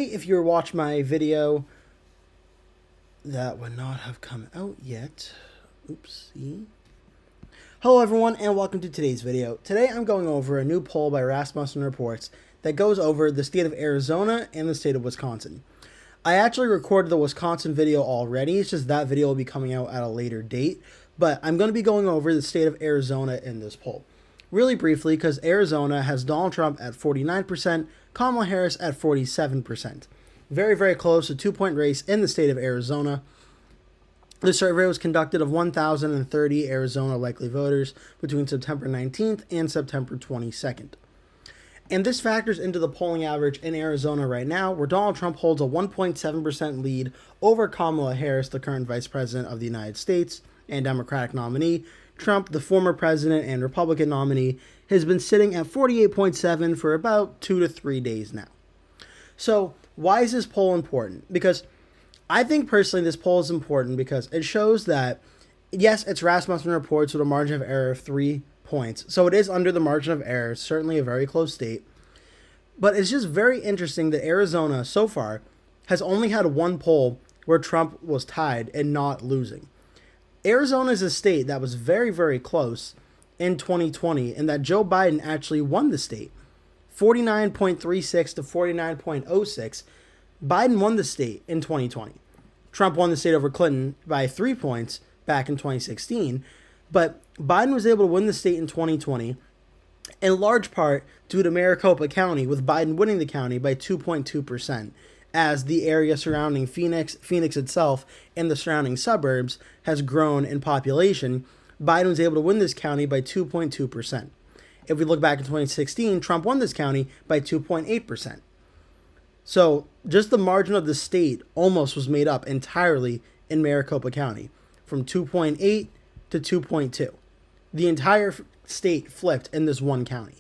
If you're watching my video that would not have come out yet. Oopsie. Hello everyone and welcome to today's video. Today I'm going over a new poll by Rasmussen Reports that goes over the state of Arizona and the state of Wisconsin. I actually recorded the Wisconsin video already, it's just that video will be coming out at a later date, but I'm going to be going over the state of Arizona in this poll. Really briefly, because Arizona has Donald Trump at 49%, Kamala Harris at 47%. Very, very close, a 2-point race in the state of Arizona. The survey was conducted of 1,030 Arizona likely voters between September 19th and September 22nd. And this factors into the polling average in Arizona right now, where Donald Trump holds a 1.7% lead over Kamala Harris, the current Vice President of the United States and Democratic nominee. Trump, the former president and Republican nominee, has been sitting at 48.7 for about 2 to 3 days now. So why is this poll important? Because I think personally this poll is important because it shows that, yes, it's Rasmussen Reports with a margin of error of 3 points. So it is under the margin of error, certainly a very close state. But it's just very interesting that Arizona so far has only had one poll where Trump was tied and not losing. Arizona is a state that was very, very close in 2020 and that Joe Biden actually won the state. 49.36 to 49.06. Biden won the state in 2020. Trump won the state over Clinton by 3 points back in 2016. But Biden was able to win the state in 2020 in large part due to Maricopa County, with Biden winning the county by 2.2%. As the area surrounding Phoenix itself, and the surrounding suburbs has grown in population, Biden was able to win this county by 2.2%. If we look back in 2016, Trump won this county by 2.8%. So just the margin of the state almost was made up entirely in Maricopa County, from 2.8 to 2.2. The entire state flipped in this one county.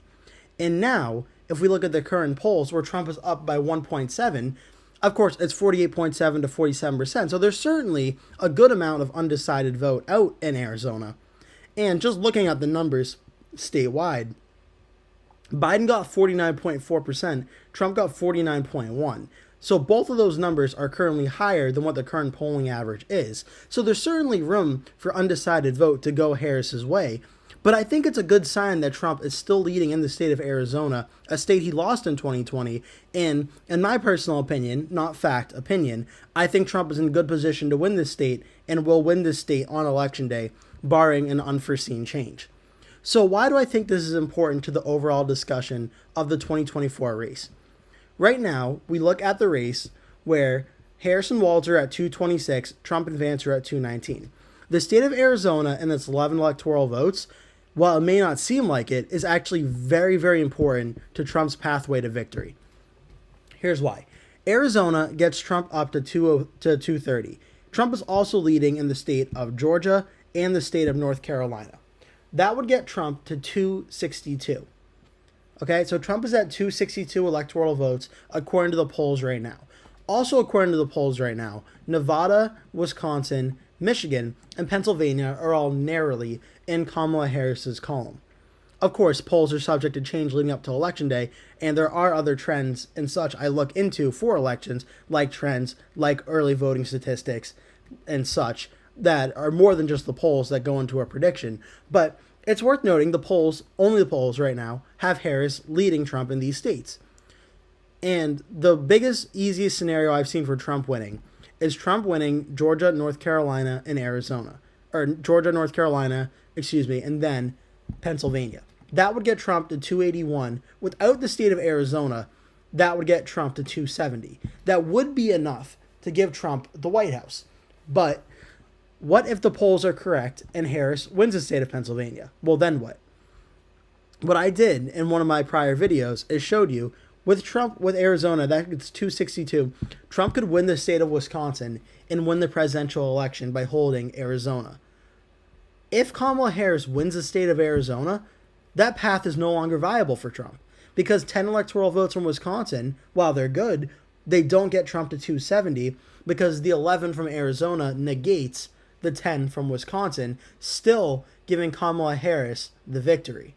And now, if we look at the current polls where Trump is up by 1.7, of course, it's 48.7 to 47%. So there's certainly a good amount of undecided vote out in Arizona. And just looking at the numbers statewide, Biden got 49.4%, Trump got 49.1%. So both of those numbers are currently higher than what the current polling average is. So there's certainly room for undecided vote to go Harris's way. But I think it's a good sign that Trump is still leading in the state of Arizona, a state he lost in 2020. And in my personal opinion, not fact, opinion, I think Trump is in good position to win this state and will win this state on election day, barring an unforeseen change. So why do I think this is important to the overall discussion of the 2024 race? Right now, we look at the race where Harris and Walter at 226, Trump and Vance are at 219. The state of Arizona and its 11 electoral votes, while it may not seem like it, is actually very, very important to Trump's pathway to victory. Here's why. Arizona gets Trump up to 230. Trump is also leading in the state of Georgia and the state of North Carolina. That would get Trump to 262. Okay, so Trump is at 262 electoral votes according to the polls right now. Also according to the polls right now, Nevada, Wisconsin, Michigan, and Pennsylvania are all narrowly in Kamala Harris's column. Of course, polls are subject to change leading up to Election Day, and there are other trends and such I look into for elections, like trends, like early voting statistics, and such, that are more than just the polls that go into a prediction. But it's worth noting the polls, only the polls right now, have Harris leading Trump in these states. And the biggest, easiest scenario I've seen for Trump winning is Trump winning Georgia, North Carolina, and Arizona. Or Georgia, North Carolina, and then Pennsylvania. That would get Trump to 281. Without the state of Arizona, that would get Trump to 270. That would be enough to give Trump the White House. But what if the polls are correct and Harris wins the state of Pennsylvania? Well, then what? What I did in one of my prior videos is showed you with Arizona, that gets 262. Trump could win the state of Wisconsin and win the presidential election by holding Arizona. If Kamala Harris wins the state of Arizona, that path is no longer viable for Trump because 10 electoral votes from Wisconsin, while they're good, they don't get Trump to 270 because the 11 from Arizona negates the 10 from Wisconsin, still giving Kamala Harris the victory.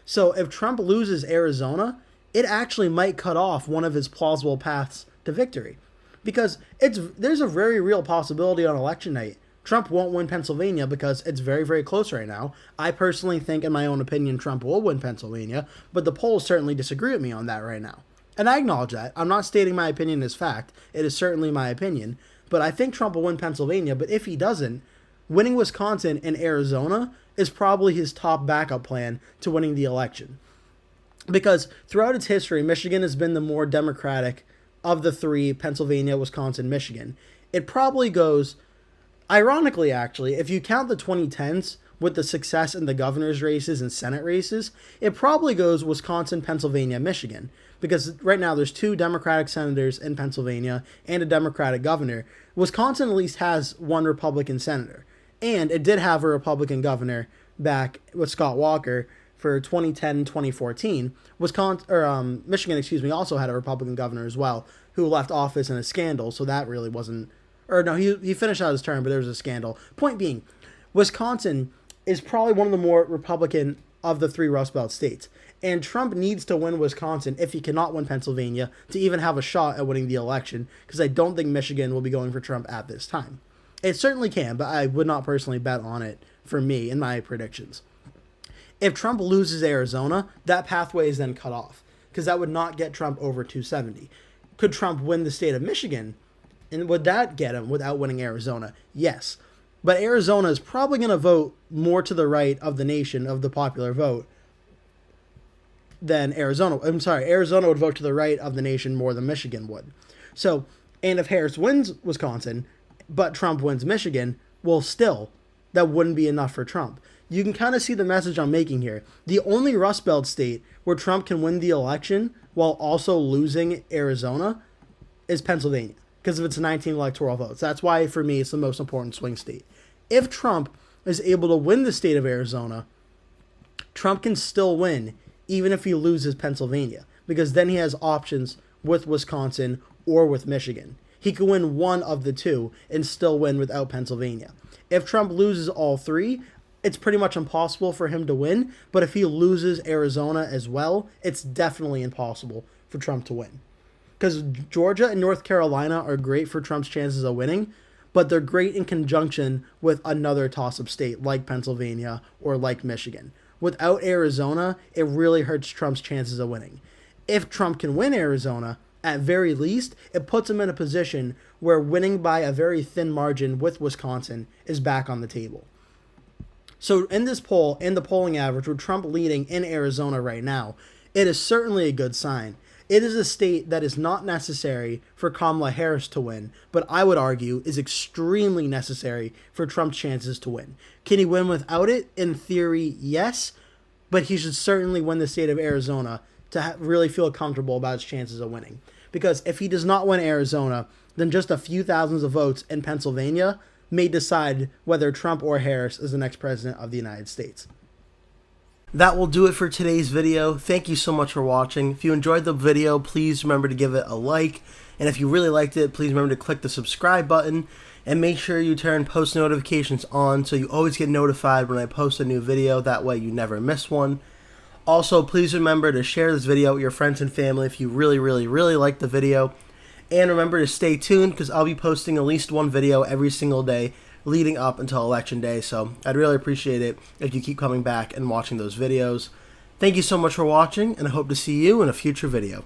So if Trump loses Arizona, it actually might cut off one of his plausible paths to victory. Because there's a very real possibility on election night Trump won't win Pennsylvania because it's very, very close right now. I personally think, in my own opinion, Trump will win Pennsylvania, but the polls certainly disagree with me on that right now. And I acknowledge that. I'm not stating my opinion as fact. It is certainly my opinion. But I think Trump will win Pennsylvania, but if he doesn't, winning Wisconsin and Arizona is probably his top backup plan to winning the election. Because throughout its history, Michigan has been the more Democratic of the three: Pennsylvania, Wisconsin, Michigan. It probably goes, ironically actually, if you count the 2010s with the success in the governor's races and Senate races, it probably goes Wisconsin, Pennsylvania, Michigan. Because right now there's 2 Democratic senators in Pennsylvania and a Democratic governor. Wisconsin at least has 1 Republican senator. And it did have a Republican governor back with Scott Walker for 2010 and 2014. Michigan, also had a Republican governor as well, who left office in a scandal, so that really wasn't... Or no, he finished out his term, but there was a scandal. Point being, Wisconsin is probably one of the more Republican of the 3 Rust Belt states. And Trump needs to win Wisconsin if he cannot win Pennsylvania to even have a shot at winning the election, because I don't think Michigan will be going for Trump at this time. It certainly can, but I would not personally bet on it for me in my predictions. If Trump loses Arizona, that pathway is then cut off, because that would not get Trump over 270. Could Trump win the state of Michigan? And would that get him without winning Arizona? Yes. But Arizona is probably going to vote more to the right of the nation, of the popular vote, than Arizona. Arizona would vote to the right of the nation more than Michigan would. So, and if Harris wins Wisconsin, but Trump wins Michigan, well, still, that wouldn't be enough for Trump. You can kind of see the message I'm making here. The only Rust Belt state where Trump can win the election while also losing Arizona is Pennsylvania, because of its 19 electoral votes. That's why, for me, it's the most important swing state. If Trump is able to win the state of Arizona, Trump can still win, even if he loses Pennsylvania, because then he has options with Wisconsin or with Michigan. He could win one of the 2 and still win without Pennsylvania. If Trump loses all 3, it's pretty much impossible for him to win, but if he loses Arizona as well, it's definitely impossible for Trump to win. Because Georgia and North Carolina are great for Trump's chances of winning, but they're great in conjunction with another toss-up state like Pennsylvania or like Michigan. Without Arizona, it really hurts Trump's chances of winning. If Trump can win Arizona, at very least, it puts him in a position where winning by a very thin margin with Wisconsin is back on the table. So in this poll, in the polling average, with Trump leading in Arizona right now, it is certainly a good sign. It is a state that is not necessary for Kamala Harris to win, but I would argue is extremely necessary for Trump's chances to win. Can he win without it? In theory, yes, but he should certainly win the state of Arizona to really feel comfortable about his chances of winning. Because if he does not win Arizona, then just a few thousands of votes in Pennsylvania may decide whether Trump or Harris is the next president of the United States. That will do it for today's video. Thank you so much for watching. If you enjoyed the video, please remember to give it a like. And if you really liked it, please remember to click the subscribe button. And make sure you turn post notifications on so you always get notified when I post a new video. That way you never miss one. Also, please remember to share this video with your friends and family if you really, really, really like the video. And remember to stay tuned, because I'll be posting at least one video every single day leading up until Election Day. So I'd really appreciate it if you keep coming back and watching those videos. Thank you so much for watching, and I hope to see you in a future video.